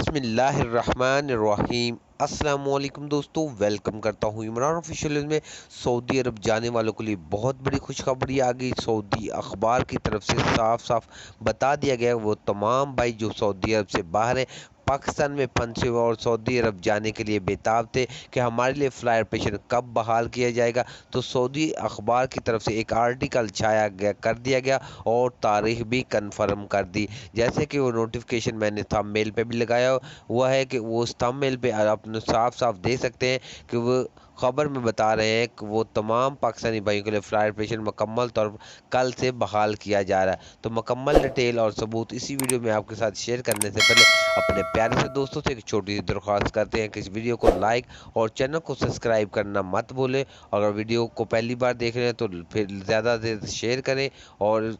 बिस्मिल्लाहिर्रहमानिर्रहीम। अस्सलाम वालेकुम दोस्तों, वेलकम करता हूँ इमरान ऑफिशियल में। सऊदी अरब जाने वालों के लिए बहुत बड़ी खुशखबरी आ गई। सऊदी अखबार की तरफ से साफ साफ बता दिया गया वो तमाम भाई जो सऊदी अरब से बाहर हैं, पाकिस्तान में फंसे हुए और सऊदी अरब जाने के लिए बेताब थे कि हमारे लिए फ्लाई ऑपरेशन कब बहाल किया जाएगा। तो सऊदी अखबार की तरफ से एक आर्टिकल छाया गया कर दिया गया और तारीख भी कंफर्म कर दी। जैसे कि वो नोटिफिकेशन मैंने थंबनेल पे भी लगाया हुआ है कि वो उस थंबनेल पे आप साफ साफ देख सकते हैं कि वो खबर में बता रहे हैं कि वो तमाम पाकिस्तानी भाइयों के लिए फ्लाई ऑपरेशन मुकम्मल तौर पर कल से बहाल किया जा रहा है। तो मुकम्मल डिटेल और सबूत इसी वीडियो में आपके साथ शेयर करने से पहले अपने प्यारे से दोस्तों से एक छोटी सी दरख्वास्त करते हैं कि इस वीडियो को लाइक और चैनल को सब्सक्राइब करना मत भूलें। और अगर वीडियो को पहली बार देख रहे हैं तो फिर ज़्यादा से शेयर करें और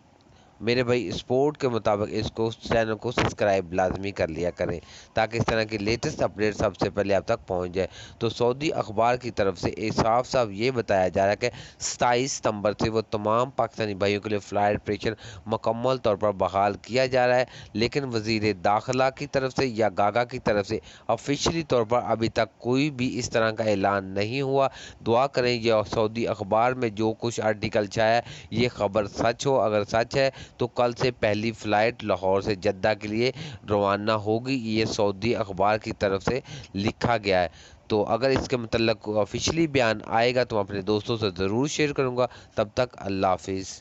मेरे भाई स्पोर्ट के मुताबिक इसको चैनल को सब्सक्राइब लाजमी कर लिया करें ताकि इस तरह की लेटेस्ट अपडेट सबसे पहले आप तक पहुंच जाए। तो सऊदी अखबार की तरफ से एक साफ साफ ये बताया जा रहा है कि 27 सितंबर से वो तमाम पाकिस्तानी भाइयों के लिए फ्लाई ऑपरेशन मुकम्मल तौर पर बहाल किया जा रहा है, लेकिन वजीर दाखिला की तरफ से या गागा की तरफ से ऑफिशियली तौर पर अभी तक कोई भी इस तरह का ऐलान नहीं हुआ। दुआ करें ये सऊदी अखबार में जो कुछ आर्टिकल छाया ये खबर सच हो। अगर सच है तो कल से पहली फ़्लाइट लाहौर से जद्दा के लिए रवाना होगी, ये सऊदी अखबार की तरफ से लिखा गया है। तो अगर इसके मतलब ऑफिशियली बयान आएगा तो मैं अपने दोस्तों से ज़रूर शेयर करूँगा। तब तक अल्लाह हाफिज़।